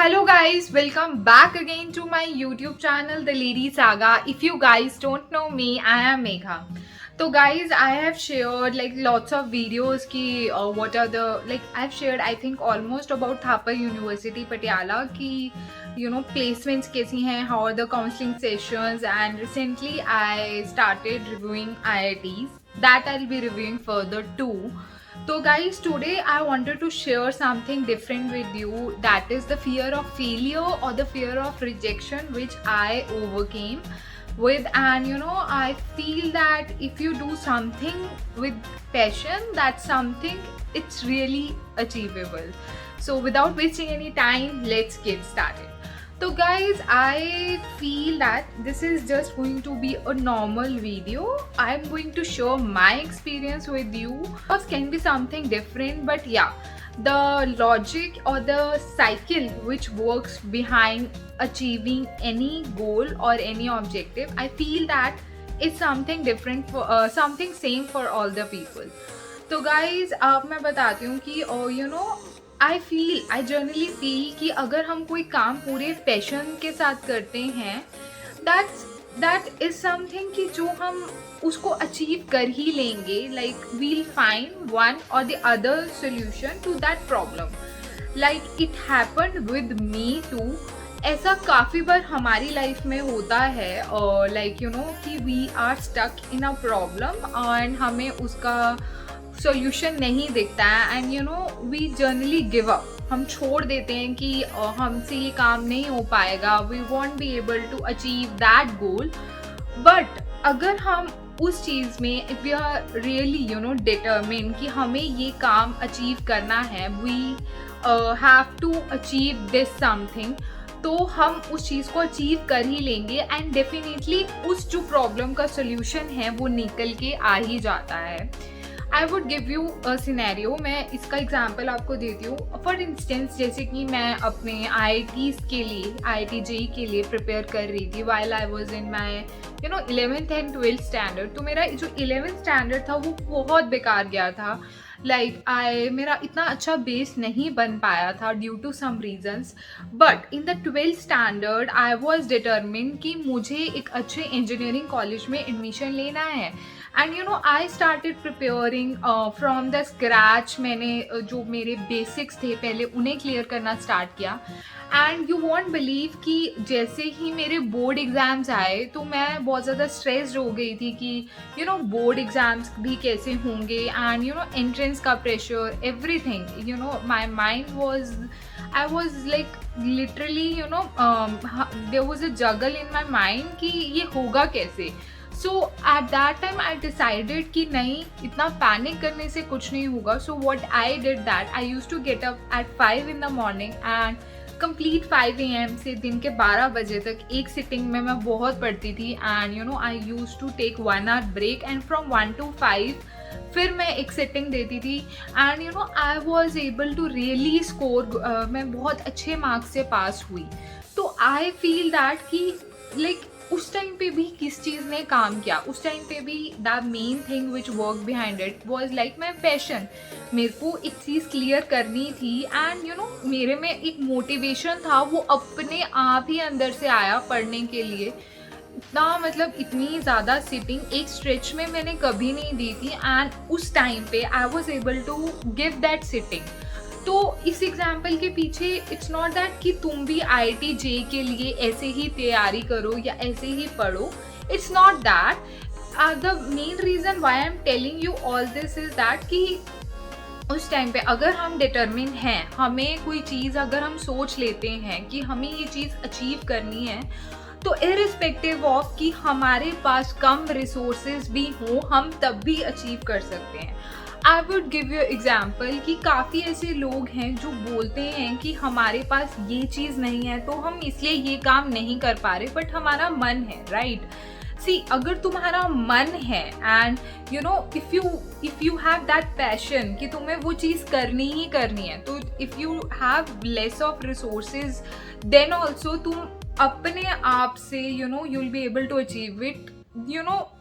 Hello guys, welcome back again to my YouTube channel The Lady Saga. If you guys don't know me, I am Megha. So guys, I have shared like lots of videos ki what are the I've shared I think almost about Thapar University Patiala ki placements kaisi hain, how are the counseling sessions, and recently I started reviewing IITs that I'll be reviewing further too. So guys, today I wanted to share something different with you, that is the fear of failure or the fear of rejection which I overcame with. And I feel that if you do something with passion, that's something it's really achievable. So without wasting any time, let's get started. So guys, I feel that this is just going to be a normal video. I'm going to share my experience with you. It can be something different, but yeah, the logic or the cycle which works behind achieving any goal or any objective, I feel that it's something different for something same for all the people. तो guys अब मैं बताती हूँ कि I generally feel कि अगर हम कोई काम पूरे पैशन के साथ करते हैं, दैट इज समथिंग कि जो हम उसको अचीव कर ही लेंगे. Like we'll find one or the other solution to that problem. Like it happen with me too. ऐसा काफ़ी बार हमारी लाइफ में होता है और कि we are stuck in a problem and हमें उसका सॉल्यूशन नहीं दिखता है and we generally give up. हम छोड़ देते हैं कि हमसे ये काम नहीं हो पाएगा, we won't be able to achieve that goal. But अगर हम उस चीज़ में if we are really determine कि हमें ये काम अचीव करना है, we have to achieve this something, तो हम उस चीज़ को अचीव कर ही लेंगे एंड डेफिनेटली उस जो प्रॉब्लम का सोल्यूशन है वो निकल के आ ही जाता है. I would give you a scenario. मैं इसका एग्जाम्पल आपको देती हूँ. फॉर इंस्टेंस जैसे कि मैं अपने IITs के लिए IIT JEE के लिए प्रिपेयर कर रही थी while I was in my 11th and 12th standard. तो मेरा जो 11th स्टैंडर्ड था वो बहुत बेकार गया था. मेरा इतना अच्छा बेस नहीं बन पाया था due to some reasons. But in the 12th standard I was determine कि मुझे एक अच्छे इंजीनियरिंग कॉलेज में एडमिशन लेना है. And I started preparing from the scratch. मैंने जो मेरे बेसिक्स थे पहले उन्हें क्लियर करना स्टार्ट किया. एंड यू वॉन्ट बिलीव कि जैसे ही मेरे बोर्ड एग्ज़ाम्स आए तो मैं बहुत ज़्यादा स्ट्रेस्ड हो गई थी कि बोर्ड एग्ज़ाम्स भी कैसे होंगे एंड एंट्रेंस का pressure, everything. My mind was I was like literally there was a juggle in my mind कि ये होगा कैसे. So at that time I decided कि नहीं, इतना पैनिक करने से कुछ नहीं होगा. So what I did that I used to get up at 5 in the morning and complete 5 AM से दिन के 12 बजे तक एक सिटिंग में मैं बहुत पढ़ती थी. And I used to take 1 hour break and from 1 to 5 फिर मैं एक सेटिंग देती थी. And I was able to really score. मैं बहुत अच्छे मार्क्स से पास हुई. तो आई फील दैट कि उस टाइम पे भी किस चीज़ ने काम किया. उस टाइम पे भी the main thing which work behind it was my passion. मेरे को एक चीज़ क्लियर करनी थी एंड मेरे में एक मोटिवेशन था, वो अपने आप ही अंदर से आया पढ़ने के लिए. इतना इतनी ज़्यादा सिटिंग एक स्ट्रेच में मैंने कभी नहीं दी थी एंड उस टाइम पे I was able to give that sitting. तो इस एग्जाम्पल के पीछे इट्स नॉट दैट कि तुम भी IIT JEE के लिए ऐसे ही तैयारी करो या ऐसे ही पढ़ो. It's not that. The main reason why I am telling you all this is that कि उस टाइम पे अगर हम डिटरमिन हैं, हमें कोई चीज़ अगर हम सोच लेते हैं कि हमें ये चीज़ अचीव करनी है, तो इरिस्पेक्टिव ऑफ कि हमारे पास कम रिसोर्सेज भी हों, हम तब भी अचीव कर सकते हैं. I would give you example कि काफ़ी ऐसे लोग हैं जो बोलते हैं कि हमारे पास ये चीज़ नहीं है तो हम इसलिए ये काम नहीं कर पा रहे, बट हमारा मन है, राइट. सी, अगर तुम्हारा मन है and if you have that passion कि तुम्हें वो चीज़ करनी ही करनी है, तो if you have less of resources then also तुम अपने आप से you will be able to achieve it.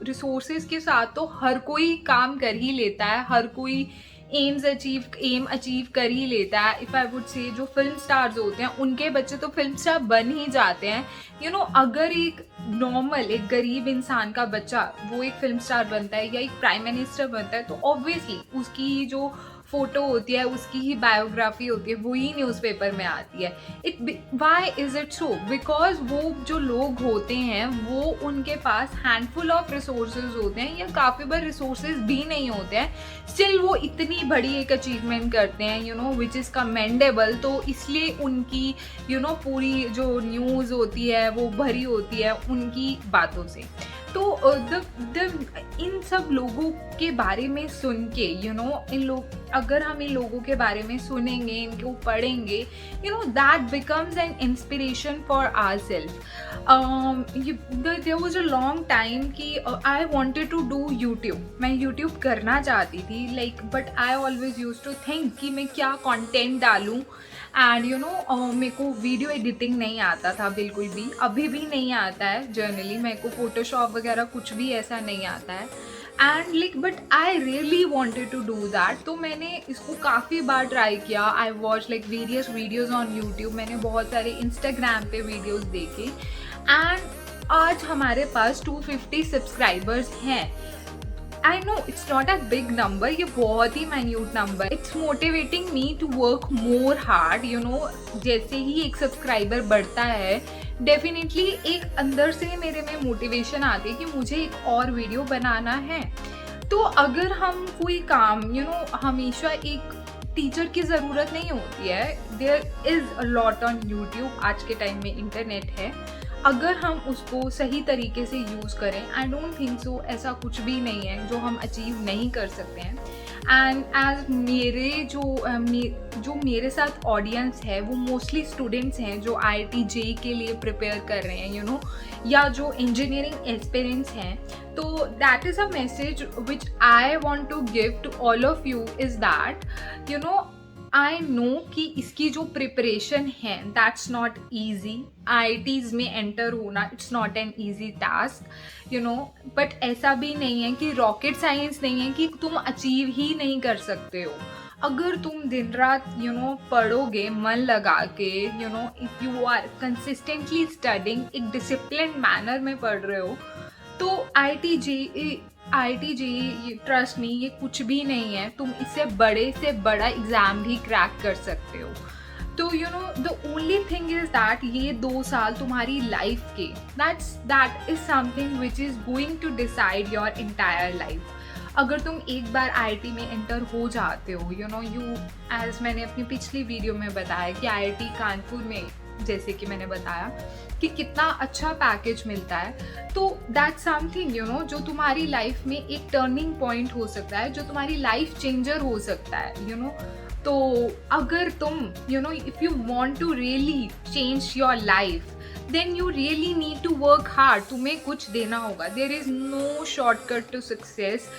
Resources के साथ तो हर कोई काम कर ही लेता है, हर कोई एम अचीव कर ही लेता है। इफ़ आई वुड से जो फिल्म स्टार्स होते हैं उनके बच्चे तो फिल्म स्टार बन ही जाते हैं। अगर एक गरीब इंसान का बच्चा वो एक फिल्म स्टार बनता है या एक प्राइम मिनिस्टर बनता है, तो ऑब्वियसली उसकी जो फोटो होती है, उसकी ही बायोग्राफी होती है, वही न्यूज़पेपर में आती है। Why is it so? Because वो जो लोग होते हैं वो उनके पास हैंडफुल ऑफ रिसोर्सेज होते हैं या काफ़ी बार रिसोर्सेज भी नहीं होते हैं, स्टिल वो इतनी बड़ी एक अचीवमेंट करते हैं विच इज़ कमेंडेबल। तो इसलिए उनकी पूरी जो न्यूज़ होती है वो भरी होती है उनकी बातों से। तो इन सब लोगों के बारे में सुन के अगर हम इन लोगों के बारे में सुनेंगे, इनको पढ़ेंगे, that becomes an inspiration for our self. There was a long time कि I wanted to do YouTube, मैं यूट्यूब करना चाहती थी but I always used to think कि मैं क्या कंटेंट डालूं। एंड मेरे को वीडियो एडिटिंग नहीं आता था बिल्कुल भी, अभी भी नहीं आता है। जनरली मेरे को फोटोशॉप वगैरह कुछ भी ऐसा नहीं आता है। And but I really wanted to do that. तो मैंने इसको काफ़ी बार ट्राई किया। I watch various videos on YouTube, मैंने बहुत सारे इंस्टाग्राम पे वीडियोज़ देखे एंड आज हमारे पास 250 सब्सक्राइबर्स हैं। I know it's not a big number, ये बहुत ही minute number. It's motivating me to work more hard. जैसे ही एक सब्सक्राइबर बढ़ता है, डेफिनेटली एक अंदर से मेरे में मोटिवेशन आती है कि मुझे एक और वीडियो बनाना है। तो अगर हम कोई काम हमेशा एक टीचर की ज़रूरत नहीं होती है। There is a lot on YouTube, आज के टाइम में इंटरनेट है। अगर हम उसको सही तरीके से यूज़ करें, आई डोंट थिंक सो ऐसा कुछ भी नहीं है जो हम अचीव नहीं कर सकते हैं। एंड एज मेरे जो मेरे साथ ऑडियंस है वो मोस्टली स्टूडेंट्स हैं जो IIT JEE के लिए प्रिपेयर कर रहे हैं या जो इंजीनियरिंग एस्पिरेंट्स हैं। तो that is a message which I want to give to all of you is that I know कि इसकी जो प्रिपरेशन है दैट्स नॉट ईजी। IITs में एंटर होना it's not an easy task but ऐसा भी नहीं है कि रॉकेट साइंस नहीं है कि तुम अचीव ही नहीं कर सकते हो। अगर तुम दिन रात पढ़ोगे मन लगा के, if you are consistently studying, एक डिसिप्लिन मैनर में पढ़ रहे हो, तो IIT JEE ट्रस्ट मी, ये कुछ भी नहीं है। तुम इससे बड़े से बड़ा एग्ज़ाम भी क्रैक कर सकते हो। तो the only thing is that ये 2 साल तुम्हारी लाइफ के, that is something which is going to decide your entire life. अगर तुम एक बार IIT में एंटर हो जाते हो, एज मैंने अपनी पिछली वीडियो में बताया कि IIT कानपुर में, जैसे कि मैंने बताया कि कितना अच्छा पैकेज मिलता है, तो दैट समथिंग जो तुम्हारी लाइफ में एक टर्निंग पॉइंट हो सकता है, जो तुम्हारी लाइफ चेंजर हो सकता है। तो अगर तुम if you want to really change your life, then you really need to work hard. तुम्हें कुछ देना होगा। There is no shortcut to success.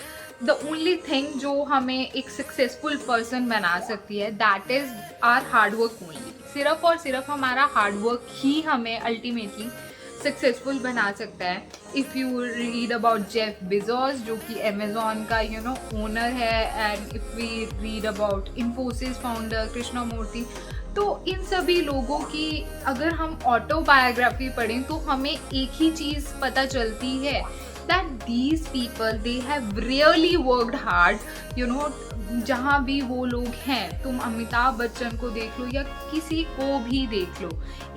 The only thing जो हमें एक सक्सेसफुल पर्सन बना सकती है, that is our hard work only. सिर्फ और सिर्फ हमारा हार्ड वर्क ही हमें अल्टीमेटली सक्सेसफुल बना सकता है। If you read about Jeff Bezos, जो कि अमेजोन का ओनर है, and if we read about Infosys founder Krishnamurthy, तो इन सभी लोगों की अगर हम ऑटोबायोग्राफी पढ़ें तो हमें एक ही चीज़ पता चलती है, that these people they have really worked hard। जहाँ भी वो लोग हैं, तुम अमिताभ बच्चन को देख लो या किसी को भी देख लो,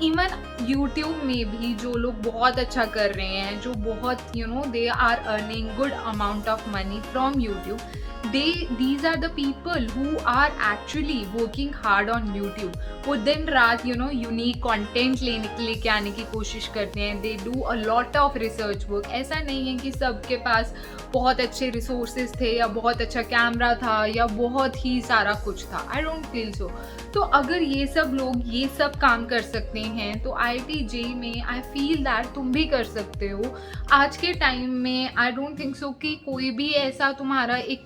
इवन यूट्यूब में भी जो लोग बहुत अच्छा कर रहे हैं, जो बहुत they are earning good amount of money from YouTube, these are the people who are actually working hard on YouTube। वो दिन रात यूनिक कंटेंट लेके आने की कोशिश करते हैं। They do a lot of research work. ऐसा नहीं है कि सबके पास बहुत अच्छे रिसोर्सेज थे या बहुत अच्छा कैमरा था या बहुत ही सारा कुछ था। I don't feel so. तो अगर ये सब लोग ये सब काम कर सकते हैं तो IIT JEE में आई फील दैट तुम भी कर सकते हो। आज के टाइम में आई डोंट थिंक सो कि कोई भी ऐसा तुम्हारा एक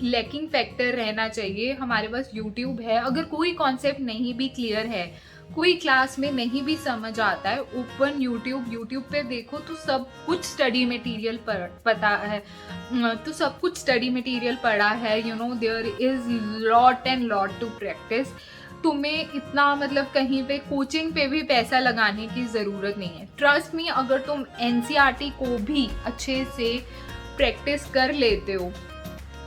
लैकिंग फैक्टर रहना चाहिए। हमारे पास यूट्यूब है। अगर कोई कॉन्सेप्ट नहीं भी क्लियर है, कोई क्लास में नहीं भी समझ आता है, ओपन यूट्यूब पे देखो तो सब कुछ स्टडी मटेरियल पता है, तो सब कुछ स्टडी मटेरियल पढ़ा है, you know there is lot and lot to practice. तुम्हें इतना मतलब कहीं पे कोचिंग पे भी पैसा लगाने की ज़रूरत नहीं है। ट्रस्ट मी, अगर तुम एनसीईआरटी को भी अच्छे से प्रैक्टिस कर लेते हो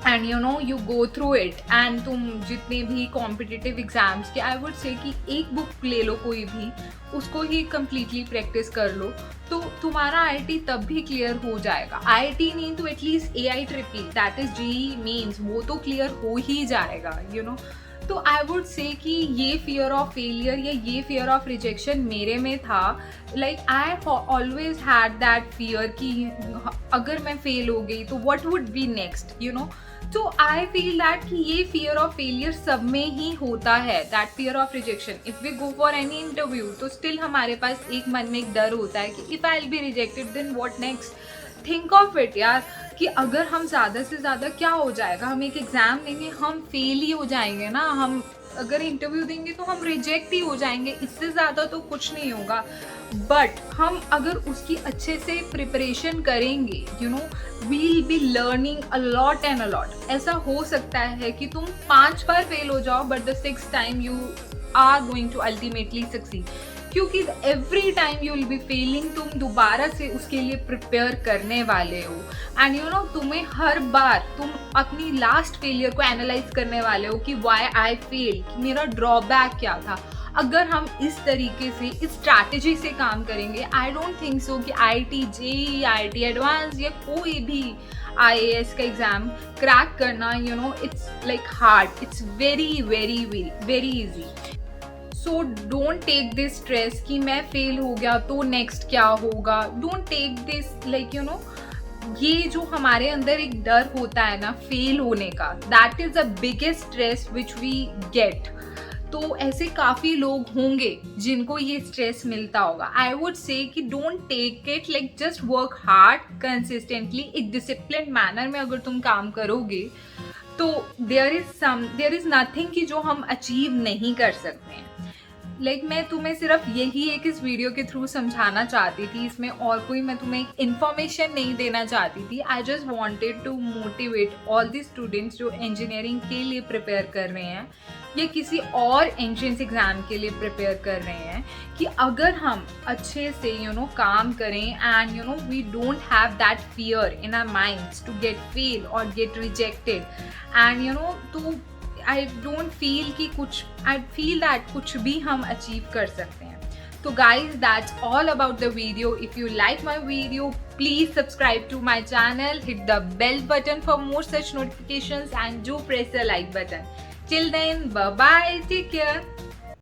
and you no you go through it, and तुम जितने भी कॉम्पिटिटिव एग्जाम्स के, आई वुड से कि एक बुक ले लो कोई भी, उसको ही कम्प्लीटली प्रैक्टिस कर लो, तो तुम्हारा आईआईटी तब भी क्लियर हो जाएगा। आईआईटी नहीं तो at least AIEEE, that is JEE mains, वो तो क्लियर हो ही जाएगा, यू नो। तो आई वुड से कि ये फियर ऑफ फेलियर या ये फियर ऑफ रिजेक्शन मेरे में था। Like I always had that fear कि अगर मैं फेल हो गई तो what would be next, you know. तो आई फील दैट कि ये फियर ऑफ फेलियर सब में ही होता है, that fear of rejection. If we go for any interview तो स्टिल हमारे पास एक मन में एक डर होता है कि if I will be rejected then what next. Think of it यार, कि अगर हम ज़्यादा से ज़्यादा क्या हो जाएगा, हम एक एग्ज़ाम देंगे हम फेल ही हो जाएंगे ना, हम अगर इंटरव्यू देंगे तो हम रिजेक्ट ही हो जाएंगे, इससे ज़्यादा तो कुछ नहीं होगा। बट हम अगर उसकी अच्छे से प्रिपरेशन करेंगे, you know we'll be learning a lot and a lot. ऐसा हो सकता है कि तुम 5 बार फेल हो जाओ but the 6th time you are going to ultimately succeed, क्योंकि every time you will be failing, तुम दोबारा से उसके लिए प्रिपेयर करने वाले हो। एंड यू नो तुम्हें हर बार तुम अपनी लास्ट फेलियर को एनालाइज करने वाले हो कि वाई आई फेल, कि मेरा ड्रॉबैक क्या था। अगर हम इस तरीके से इस स्ट्रैटेजी से काम करेंगे, आई डोंट थिंक सो कि IIT JEE, IIT एडवांस या कोई भी IAS का एग्जाम क्रैक करना, you know it's like hard, it's very very very easy. So don't take this stress कि मैं फेल हो गया तो नेक्स्ट क्या होगा। Don't take this like you know, ये जो हमारे अंदर एक डर होता है ना फेल होने का, that is the biggest stress which we get. तो ऐसे काफ़ी लोग होंगे जिनको ये स्ट्रेस मिलता होगा। आई वुड से कि don't take it, like just work hard consistently, एक डिसिप्लिन मैनर में अगर तुम काम करोगे तो देयर इज नथिंग कि जो हम अचीव नहीं कर सकते हैं। लाइक मैं तुम्हें सिर्फ यही एक इस वीडियो के थ्रू समझाना चाहती थी, इसमें और कोई मैं तुम्हें इन्फॉर्मेशन नहीं देना चाहती थी। I just wanted to motivate all the students जो इंजीनियरिंग के लिए प्रिपेयर कर रहे हैं या किसी और एंट्रेंस एग्जाम के लिए प्रिपेयर कर रहे हैं, कि अगर हम अच्छे से यू नो काम करें and you know we don't have that fear in our minds to get fail और get rejected, and you know तो आई डोंट फील कि आई फील दैट कुछ भी हम अचीव कर सकते हैं। तो guys, that's all about the video. If you like my video, please subscribe to my channel, hit the bell button for more such notifications and do press the like button. Till then, bye bye, take care.